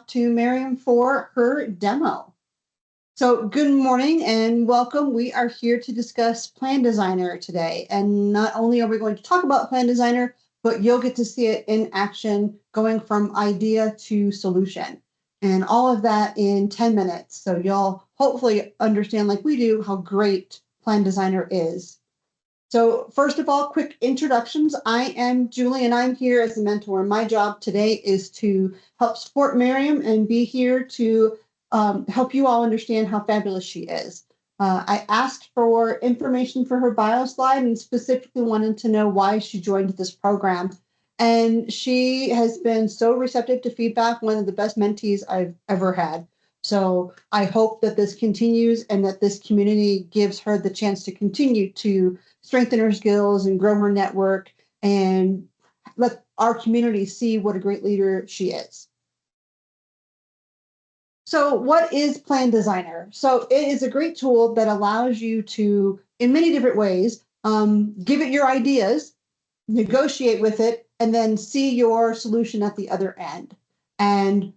to Mariam for her demo. So good morning and welcome. We are here to discuss Plan Designer today. And not only are we going to talk about Plan Designer, but you'll get to see it in action going from idea to solution. And all of that in 10 minutes. So you'll hopefully understand, like we do, how great Plan Designer is. So first of all, quick introductions. I am Julie and I'm here as a mentor. My job today is to help support Mariam and be here to help you all understand how fabulous she is. I asked for information for her bio slide and specifically wanted to know why she joined this program. And she has been so receptive to feedback, one of the best mentees I've ever had. So I hope that this continues and that this community gives her the chance to continue to strengthen her skills and grow her network and let our community see what a great leader she is. So what is Plan Designer? So it is a great tool that allows you to, in many different ways, give it your ideas, negotiate with it, and then see your solution at the other end. And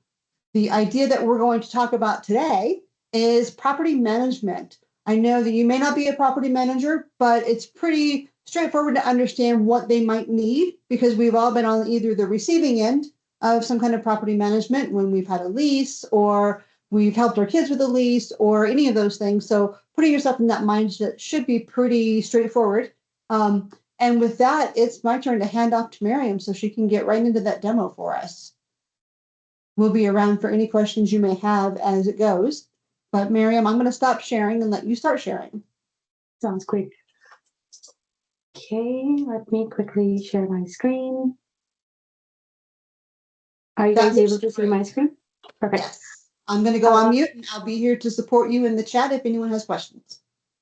the idea that we're going to talk about today is property management. I know that you may not be a property manager, but it's pretty straightforward to understand what they might need because we've all been on either the receiving end of some kind of property management when we've had a lease or we've helped our kids with a lease or any of those things. So putting yourself in that mindset should be pretty straightforward. And with that, it's my turn to hand off to Mariam so she can get right into that demo for us. We'll be around for any questions you may have as it goes. But Mariam, I'm going to stop sharing and let you start sharing. Sounds great. Okay, let me quickly share my screen. Are you guys able to see my screen? Perfect. Yes. I'm going to go on mute and I'll be here to support you in the chat if anyone has questions.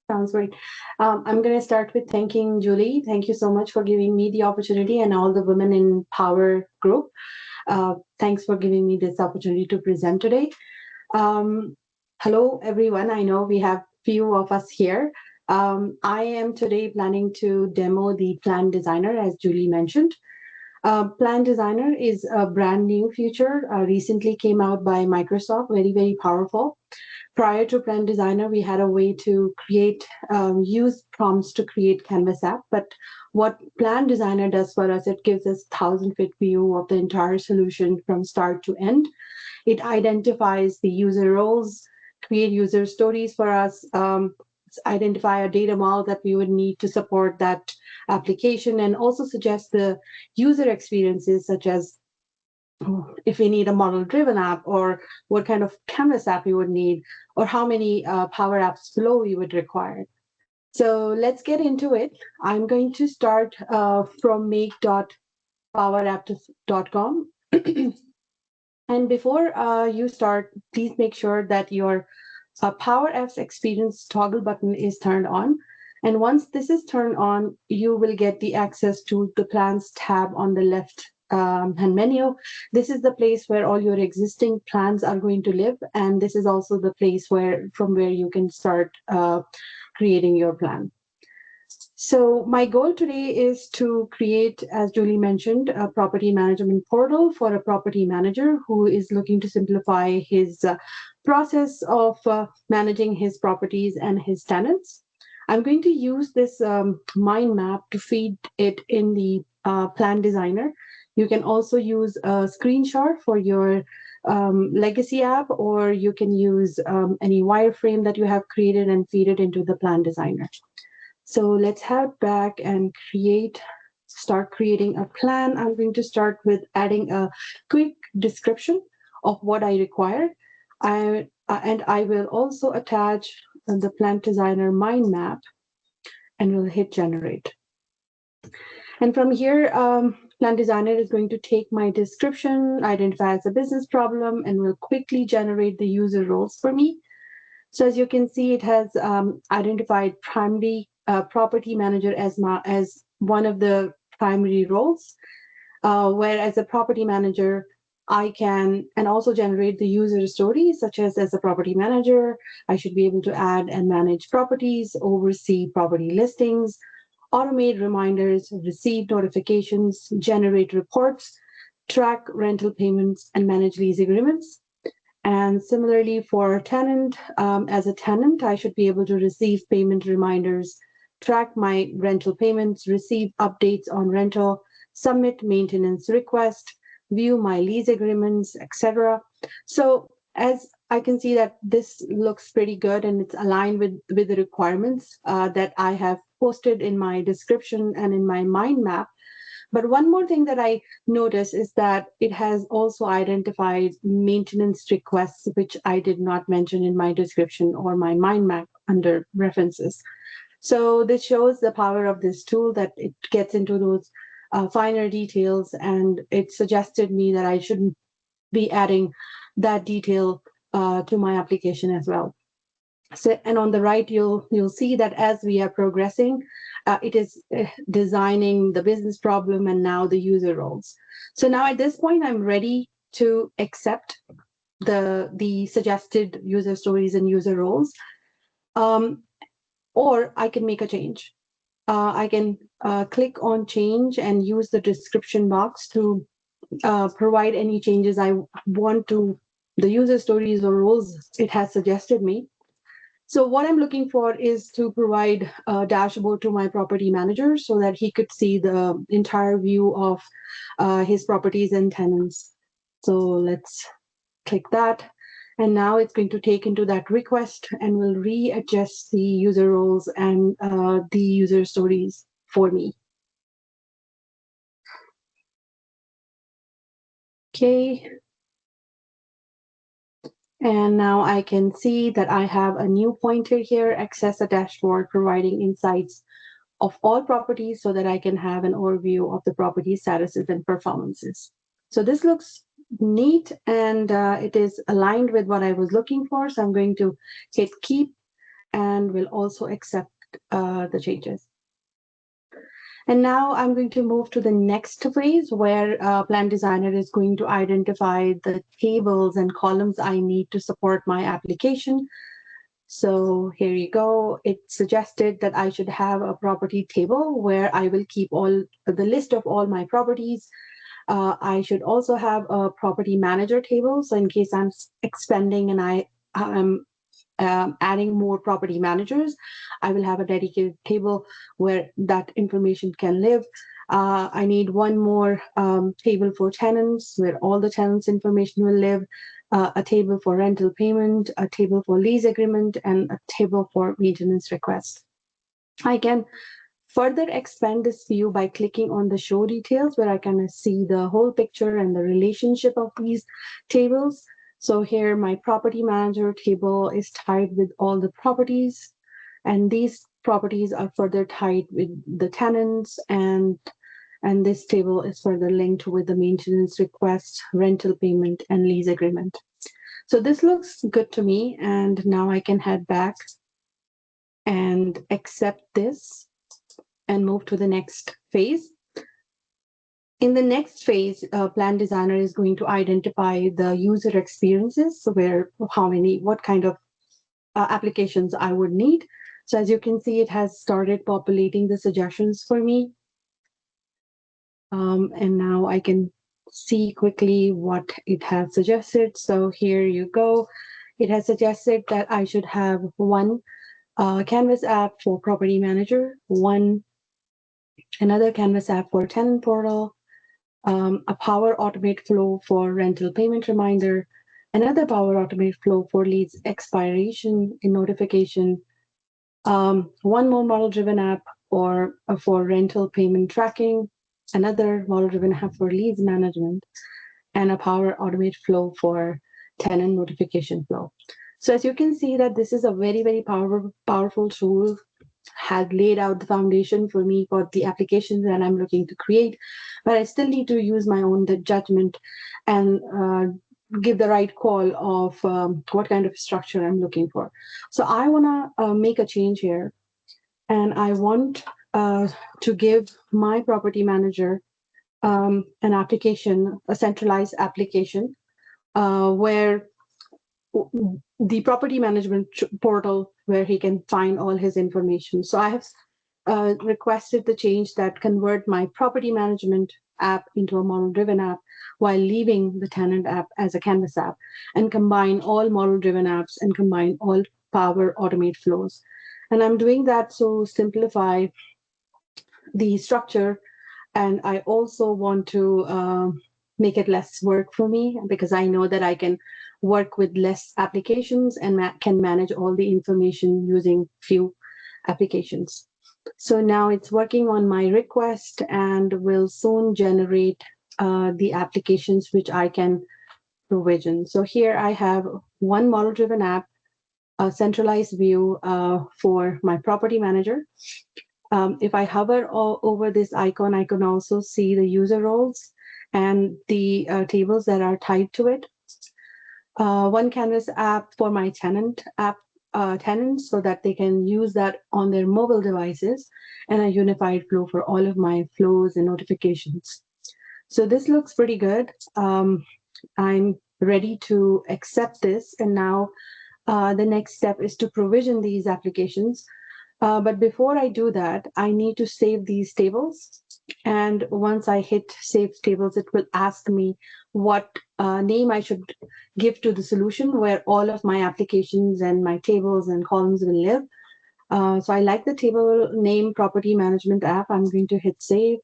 Sounds great. I'm going to start with thanking Julie. Thank you so much for giving me the opportunity and all the Women in Power group. Thanks for giving me this opportunity to present today. Hello, everyone. I know we have few of us here. I am today planning to demo the Plan Designer, as Julie mentioned. Plan Designer is a brand new feature, recently came out by Microsoft, very, very powerful. Prior to Plan Designer, we had a way to create, use prompts to create Canvas app. But what Plan Designer does for us, it gives us 1,000-foot view of the entire solution from start to end. It identifies the user roles, create user stories for us, identify a data model that we would need to support that application, and also suggest the user experiences such as if we need a model-driven app or what kind of Canvas app we would need or how many Power Apps flow we would require. So let's get into it. I'm going to start from make.powerapp.com. And before you start, please make sure that your Power Apps experience toggle button is turned on. And once this is turned on, you will get the access to the Plans tab on the left hand menu. This is the place where all your existing plans are going to live. And this is also the place from where you can start creating your plan. So my goal today is to create, as Julie mentioned, a property management portal for a property manager who is looking to simplify his process of managing his properties and his tenants. I'm going to use this mind map to feed it in the Plan Designer. You can also use a screenshot for your legacy app, or you can use any wireframe that you have created and feed it into the Plan Designer. So let's head back and start creating a plan. I'm going to start with adding a quick description of what I require. And I will also attach the Plan Designer mind map and we'll hit generate. And from here, Plan Designer is going to take my description, identify as a business problem, and will quickly generate the user roles for me. So as you can see, it has identified primary property manager as one of the primary roles, whereas a property manager, I can and also generate the user stories, such as a property manager, I should be able to add and manage properties, oversee property listings, automate reminders, receive notifications, generate reports, track rental payments, and manage lease agreements. And similarly for tenant, as a tenant, I should be able to receive payment reminders, track my rental payments, receive updates on rental, submit maintenance request, view my lease agreements, etc. So as I can see that this looks pretty good and it's aligned with the requirements that I have posted in my description and in my mind map. But one more thing that I notice is that it has also identified maintenance requests, which I did not mention in my description or my mind map under references. So this shows the power of this tool, that it gets into those finer details, and it suggested me that I should be adding that detail to my application as well. So, and on the right, you'll see that as we are progressing, it is designing the business problem and now the user roles. So now at this point, I'm ready to accept the suggested user stories and user roles, or I can make a change. I can click on change and use the description box to provide any changes I want to the user stories or roles it has suggested me. So what I'm looking for is to provide a dashboard to my property manager so that he could see the entire view of his properties and tenants. So let's click that. And now it's going to take into that request and will readjust the user roles and the user stories for me. Okay. And now I can see that I have a new pointer here, access a dashboard, providing insights of all properties so that I can have an overview of the property statuses and performances. So this looks neat, and it is aligned with what I was looking for. So I'm going to hit keep and will also accept the changes. And now I'm going to move to the next phase where Plan Designer is going to identify the tables and columns I need to support my application. So here you go. It suggested that I should have a property table where I will keep all the list of all my properties. I should also have a property manager table. So in case I'm expanding and I am adding more property managers, I will have a dedicated table where that information can live. I need one more table for tenants where all the tenants information will live, a table for rental payment, a table for lease agreement, and a table for maintenance request. I can further expand this view by clicking on the show details where I can see the whole picture and the relationship of these tables. So here my property manager table is tied with all the properties, and these properties are further tied with the tenants, and this table is further linked with the maintenance request, rental payment, and lease agreement. So this looks good to me, and now I can head back and accept this and move to the next phase. In the next phase, Plan Designer is going to identify the user experiences, so what kind of applications I would need. So as you can see, it has started populating the suggestions for me. And now I can see quickly what it has suggested. So here you go. It has suggested that I should have one Canvas app for property manager, another Canvas app for tenant portal, a Power Automate flow for rental payment reminder, another Power Automate flow for leads expiration and notification, one more model-driven app for rental payment tracking, another model-driven app for leads management, and a Power Automate flow for tenant notification flow. So as you can see that this is a very, very powerful tool, had laid out the foundation for me for the applications that I'm looking to create, but I still need to use my own judgment and give the right call of what kind of structure I'm looking for. So I want to make a change here, and I want to give my property manager an application, a centralized application, where the property management portal where he can find all his information. So I have requested the change that convert my property management app into a model-driven app while leaving the tenant app as a canvas app, and combine all model-driven apps and combine all Power Automate flows. And I'm doing that to simplify the structure. And I also want to make it less work for me, because I know that I can work with less applications and can manage all the information using few applications. So now it's working on my request and will soon generate the applications which I can provision. So here I have one model-driven app, a centralized view for my property manager. If I hover over this icon, I can also see the user roles and the tables that are tied to it. One Canvas app for my tenants, so that they can use that on their mobile devices, and a unified flow for all of my flows and notifications. So this looks pretty good. I'm ready to accept this, and now the next step is to provision these applications. But before I do that, I need to save these tables. And once I hit Save Tables, it will ask me what name I should give to the solution where all of my applications and my tables and columns will live. So I like the table name Property Management App. I'm going to hit Save.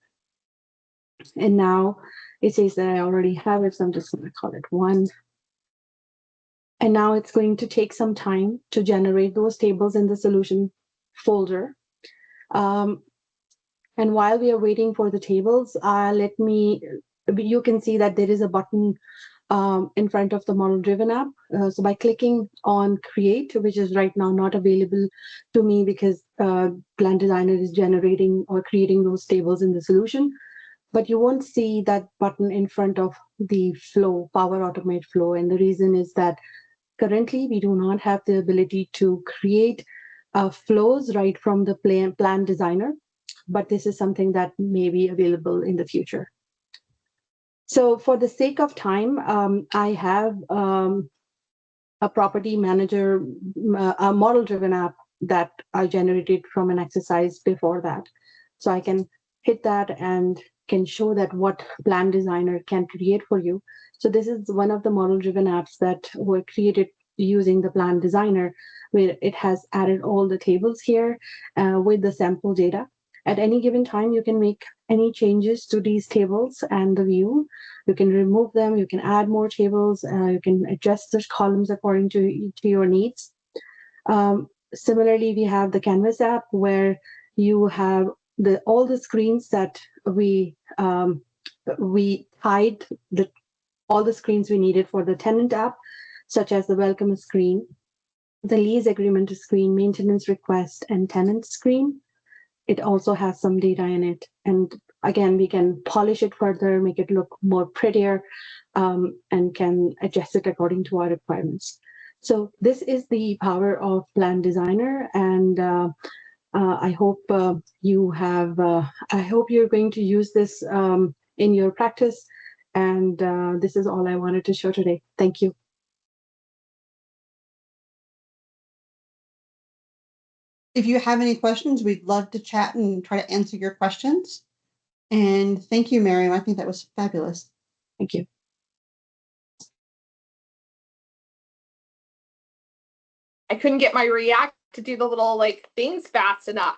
And now it says that I already have it, so I'm just going to call it 1. And now it's going to take some time to generate those tables in the solution folder. And while we are waiting for the tables, you can see that there is a button in front of the model-driven app. So by clicking on Create, which is right now not available to me because Plan Designer is generating or creating those tables in the solution, but you won't see that button in front of the flow, Power Automate flow. And the reason is that currently we do not have the ability to create flows right from the Plan Designer, but this is something that may be available in the future. So for the sake of time, I have a property manager, a model-driven app that I generated from an exercise before that. So I can hit that and can show that what Plan Designer can create for you. So this is one of the model-driven apps that were created using the Plan Designer, where it has added all the tables here with the sample data. At any given time, you can make any changes to these tables and the view. You can remove them, you can add more tables, you can adjust the columns according to your needs. Similarly, we have the Canvas app where you have all the screens that we hide all the screens we needed for the tenant app, such as the welcome screen, the lease agreement screen, maintenance request, and tenant screen. It also has some data in it. And again, we can polish it further, make it look more prettier, and can adjust it according to our requirements. So this is the power of Plan Designer. And I hope I hope you're going to use this in your practice. And this is all I wanted to show today. Thank you. If you have any questions, we'd love to chat and try to answer your questions. And thank you, Mariam. I think that was fabulous. Thank you. I couldn't get my React to do the little things fast enough.